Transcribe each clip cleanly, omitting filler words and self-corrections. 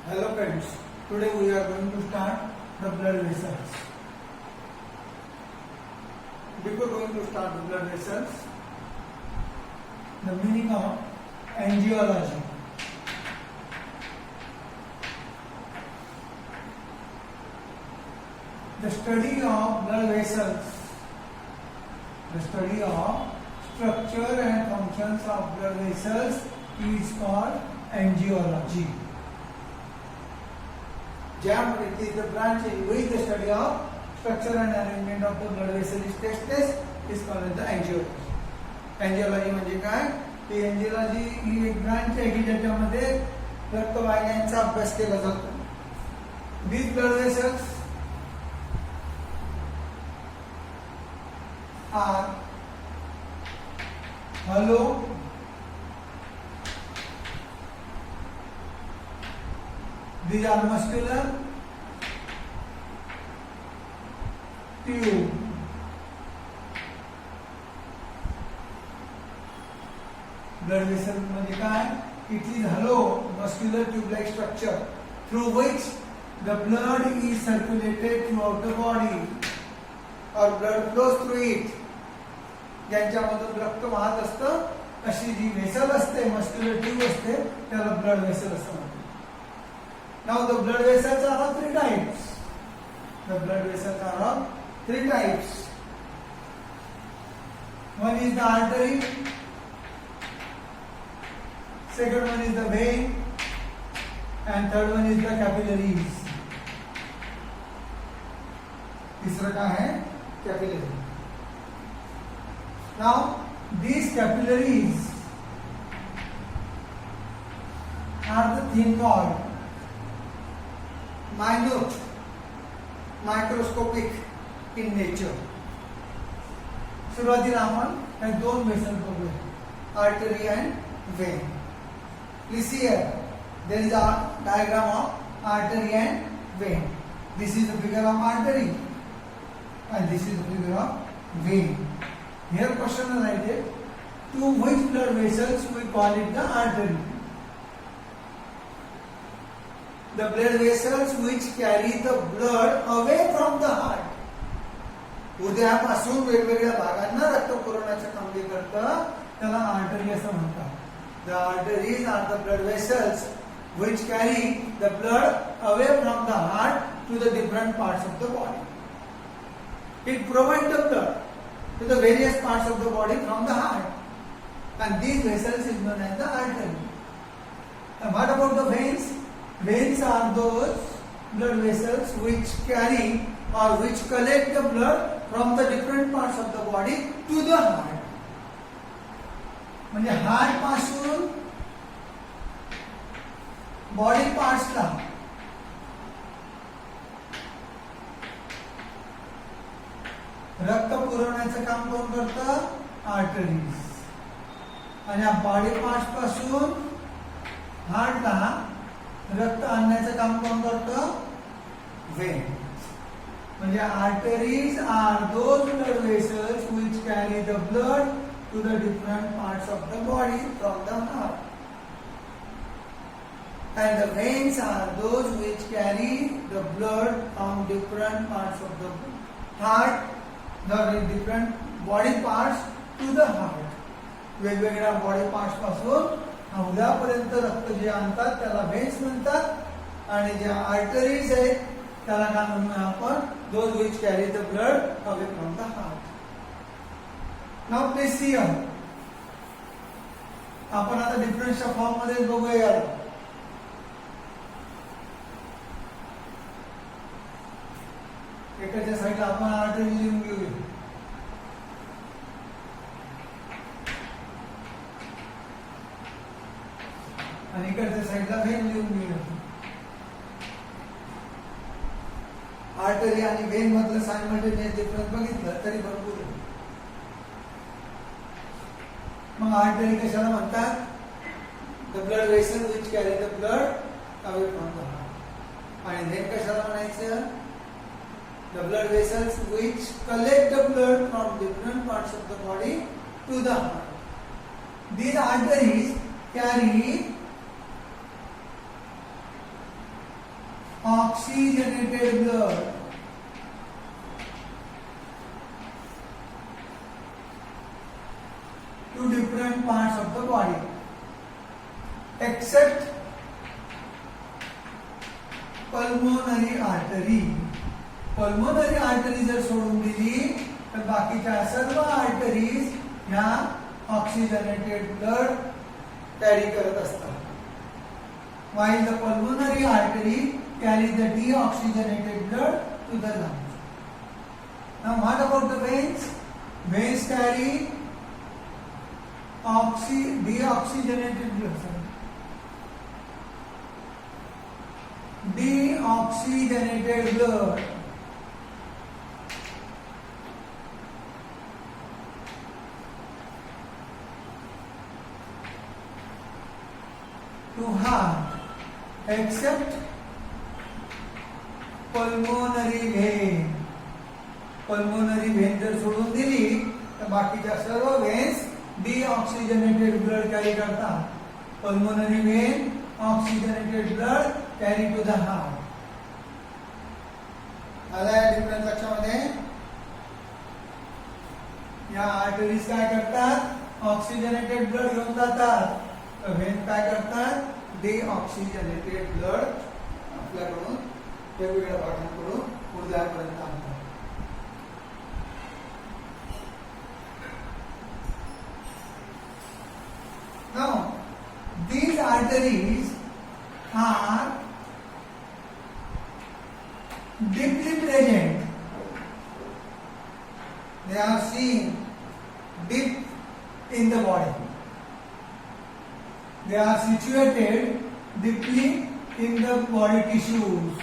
Hello friends, today we are going to start the blood vessels. Before going to start the blood vessels, the meaning of angiology. The study of blood vessels, the study of structure and functions of blood vessels is called angiology. JAM, it is the branch in which the study of structure and arrangement of the blood vessel is tested, is called the angiology. Angiology म्हणजे काय? ती angiology ही एक branch आहे की ज्याच्यामध्ये रक्तवाहिन्यांचा अभ्यास केला जातो. These blood vessels are hollow these are muscular tube. Blood vessel म्हणजे काय? It is hollow muscular tube-like structure through which the blood is circulated throughout the body or blood flows through it. ज्यांच्यामधून रक्त वाहत असतं अशी जी vessel असते, muscular tube असते, त्याला blood vessel असं म्हणतात. Now the blood vessels are of three types. The blood vessels are of three types. One is the artery, second one is the vein, and third one is the capillaries. तीसरा क्या है? Capillary. Now these capillaries are the thing called minute, microscopic in nature. सुरुवातीला आपण हे दोन vessel बघूया, artery and vein. Please see here, there is a diagram of artery and vein. This is the figure of artery and this is the figure of vein. Here question is written, to which blood vessels we call it the artery? The blood vessels which carry the blood away from the heart. हृदयापासून वेगवेगळ्या भागांना रक्त पुरवण्याचं काम जे करतं त्याला artery असं म्हणतात. The arteries are the blood vessels which carry the blood away from the heart to the different parts of the body. It provides the blood to the various parts of the body from the heart, and these vessels is known as the artery. And what about the veins? Veins are those blood vessels which carry or which collect the blood from the different parts of the body to the heart. म्हणजे heart पासून body पार्ट्सला रक्त पुरवण्याचं काम कोण करतं? Arteries. आणि body parts पासून हार्टला रक्त आणण्याचं काम कोण करतं? वेन्स. म्हणजे arteries are those blood vessels which carry the blood to the different parts of the body from the heart. And the veins are those which carry the blood from different parts of the heart, the different body parts to the heart. वेगवेगळ्या body parts पासून हृदयापर्यंत रक्त जे आणतात त्याला veins म्हणतात, आणि ज्या arteries आहेत त्याला काय म्हणूया आपण? Those which carry the blood away from the heart. Now please see here. आपण आता डिफरन्सच्या फॉर्म मध्ये बघूया. एकाच्या साईडला आपण आर्टरी लिहून घेऊया, आणि इकडच्या साईडला व्हेन लिहून घेऊया. आर्टरी आणि व्हेन मधलं सायमल्टेनियस डिफरन्स बघितलं तरी भरपूर आहे. मग आर्टरी कशाला म्हणतात? The blood vessel which carry the blood away from the heart. आणि व्हेन कशाला म्हणायचं? The blood vessels which collect the blood from different parts of the body to the heart. These arteries carry oxygenated blood to different parts of the body except pulmonary artery. Pulmonary artery जर सोडून दिली तर बाकीच्या सर्व arteries ह्या oxygenated blood carry करत असतात. While the pulmonary artery carries the deoxygenated blood to the lungs. Now what about the veins? Veins carry deoxygenated blood. Deoxygenated blood to heart except pulmonary vein. Pulmonary vein जर सोडून दिली तर बाकीच्या सर्व veins deoxygenated blood carry करतात. Pulmonary vein oxygenated blood carry to the heart. आला difference लक्षामध्ये? या arteries काय करतात? ऑक्सिजनेटेड ब्लड घेऊन जातात. व्हेन काय करतात? डिऑक्सिजनेटेड ब्लड आपल्याकडून वेगवेगळ्या भागांकडून हृदयापर्यंत आणतात. Now, these arteries are deeply present. They are seen deep in the body. They are situated deeply in the body tissues.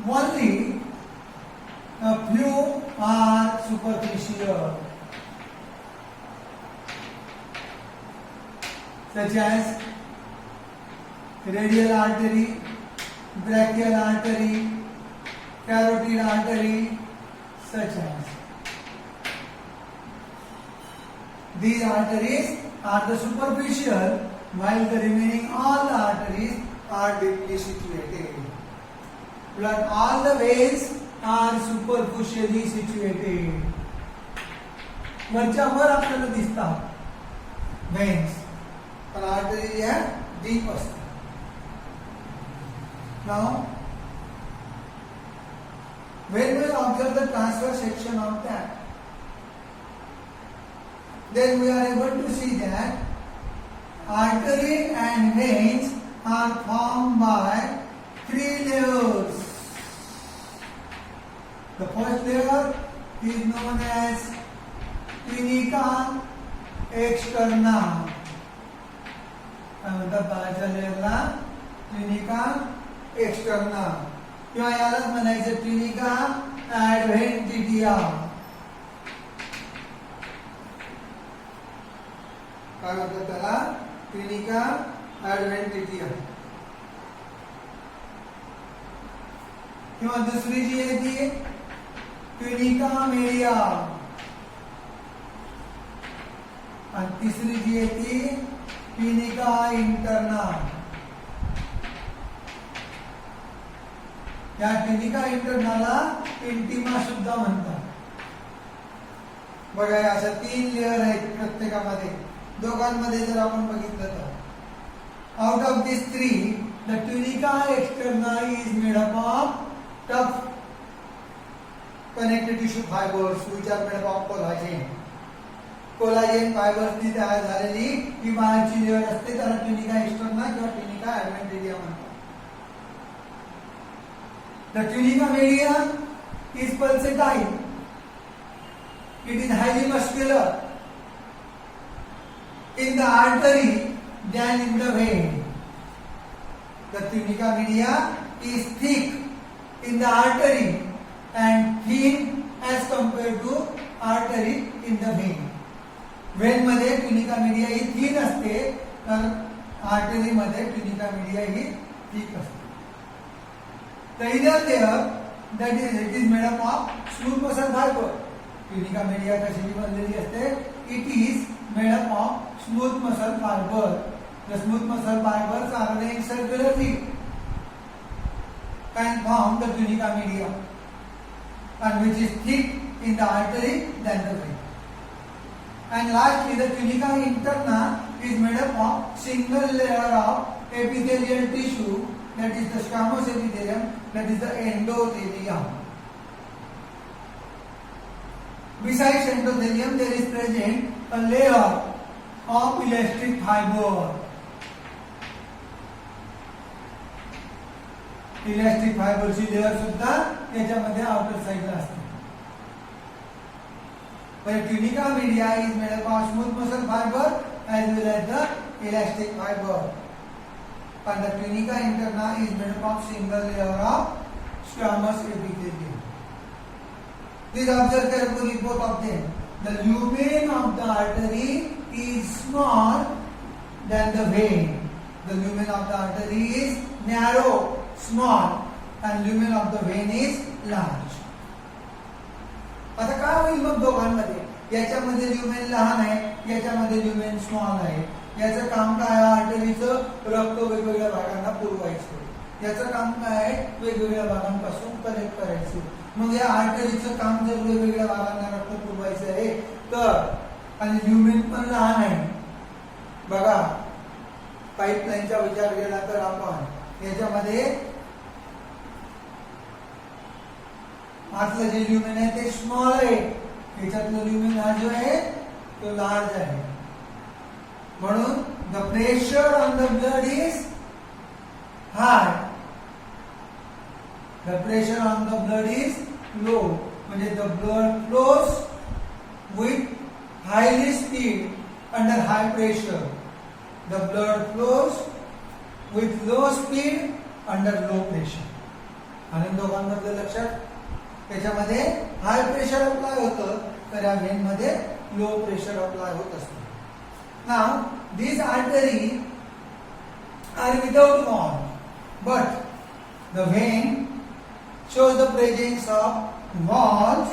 Only a few are superficial, such as radial artery, brachial artery, carotid artery, such as. These arteries are the superficial, while the remaining all the arteries are deeply situated. But all the veins are superficially situated. वरच्या वर आपल्याला दिसतात veins, पण arteries या deep असतात. Now, when we observe the transverse section of that, then we are able to see that artery and veins are formed by 3 layers. The first layer is known as tunica externa. काय म्हणतात बाहेरच्या लेयरला? tunica externa. किंवा यालाच म्हणायचं tunica adventitia. काय म्हणतात त्याला? tunica adventitia. किंवा दुसरी जी आहे ती tunica media. आणि तिसरी जी आहे ती tunica interna. या tunica internaला intima सुद्धा म्हणतात. बघा अशा 3 लेयर आहेत प्रत्येकामध्ये. दोघांमध्ये जर आपण बघितलं तर out of this 3 the tunica externa is made up of tough connective tissue fibers which are made up of collagen. Collagen fibres नी तयार झालेली ही बाहेरची लेयर असते, त्याला tunica externa किंवा tunica adventitia म्हणतात. The tunica media is pulsatile. It is highly muscular in the artery than in the vein. The tunica media is thick in the artery and thin as compared to artery in the vein. When मध्ये tunica media ही thin असते, तर artery मध्ये tunica media ही thick असते. The inner layer that is made up of smooth muscle fiber. tunica media कशी बनलेली असते? It is made up of smooth muscle fiber The smooth muscle fibers arranged circularly can form the tunica media, and which is thick in the artery than the vein. And lastly, the tunica interna is made up of single layer of epithelial tissue, that is the squamous epithelium, that is the endothelium. Besides endothelium, there is present a layer of elastic fiber. Elastic फायबरची layer सुद्धा याच्यामध्ये outer साइडला असते. But tunica media is made up of smooth muscle fiber as well as the elastic fiber. And the tunica interna is made up of single layer of squamous epithelium. Please observe carefully both of them. The lumen of the artery is small than the vein. The lumen of the artery is narrow, small, and lumen of the vein is large. आता काय होईल मग दोघांमध्ये? याच्यामध्ये lumen लहान आहे, याच्यामध्ये lumen small आहे. याचं काम काय आहे? आर्टरीचं रक्त वेगवेगळ्या भागांना पुरवायचं. याचं काम काय आहे? वेगवेगळ्या भागांपासून कनेक्ट करायचं. मग या आर्टरीचं काम जर वेगवेगळ्या भागांना रक्त पुरवायचं आहे तर, आणि ल्युमेन पण लहान आहे बघा, पाईपलाईनचा विचार केला तर आपण याच्यामध्ये आतलं जे ल्युमेन आहे ते स्मॉल आहे, याच्यातलं ल्युमेन हा जो आहे तो लार्ज आहे. म्हणून the pressure on the blood is high, the pressure on the blood is low. म्हणजे the blood flows with highly speed under high pressure. The blood flows with low speed under low pressure. आणि दोघांमधलं लक्षात, त्याच्यामध्ये high pressure apply होतं तर या when मध्ये low pressure apply होत असतं. Now these arteries are without wall, but the vein shows the presence of walls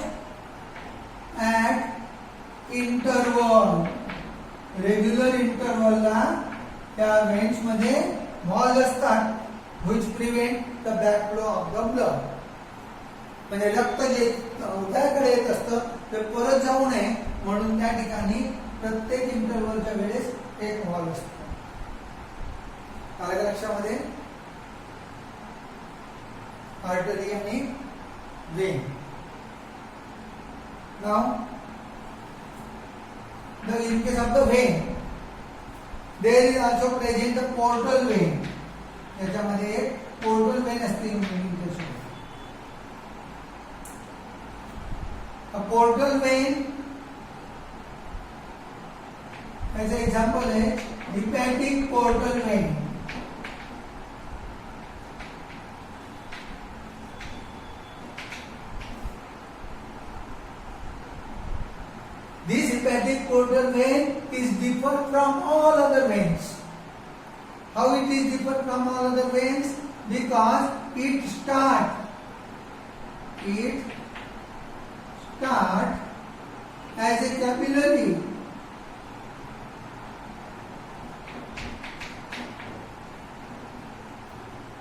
at interval. Regular interval ला त्या veins मध्ये wall असतात which prevent the backflow of the blood. म्हणजे रक्त जे उतारकडे येत असतं ते परत जाऊ नये म्हणून त्या ठिकाणी प्रत्येक इंटरव्हलच्या वेळेस एक वॉल असतो. आलं लक्षामध्ये? आर्टरी आणि when. Now in case of the vein there is also present the portal vein. याच्यामध्ये एक पोर्टल वेन असते. A portal vein as an example है hepatic portal vein. This hepatic portal vein is different from all other veins. How it is different from all other veins? Because it start as a capillary.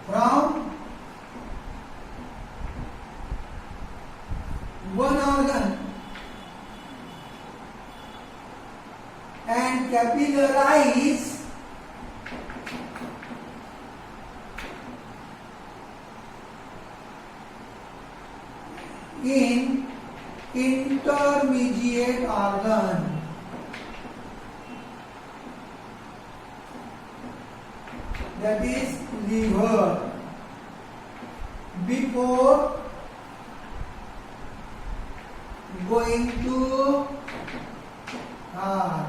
From one organ and capillarize in intermediate organ. That is liver. Before going to heart.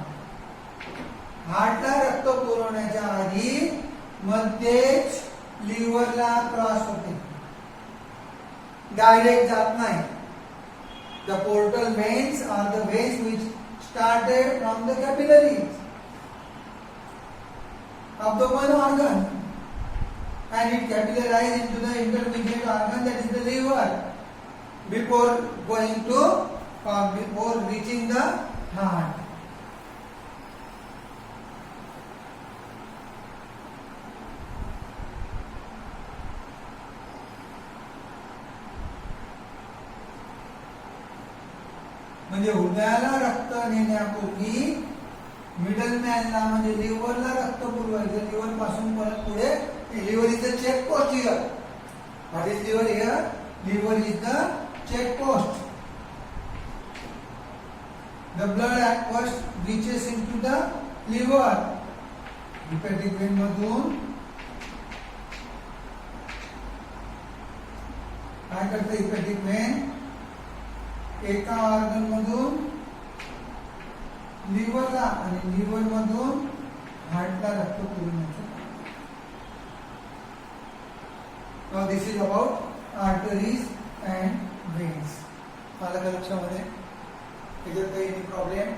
हार्टला रक्त पुरवण्याच्या आधी मध्येच लिव्हरला cross होते, direct जात नाही. The portal veins are the veins which started from the capillaries of the one organ and it capillarized into the intermediate organ, that is the liver, before going to before reaching the heart. म्हणजे हृदयाला रक्त नेण्यापूर्वी middle मॅनला म्हणजे लिव्हरला रक्त पुरवायचं. Liver पासून परत पुढे liver is the check post here. What is liver here? Liver is the check post. The blood at first reaches into the liver. Hepatic vein मधून काय करते hepatic vein? एका ऑर्गन मधून लिव्हरला आणि लिव्हर मधून हार्टला रक्त पुरवण्याचं. Now this is about arteries and veins. आलं का लक्षामध्ये? Is there any problem?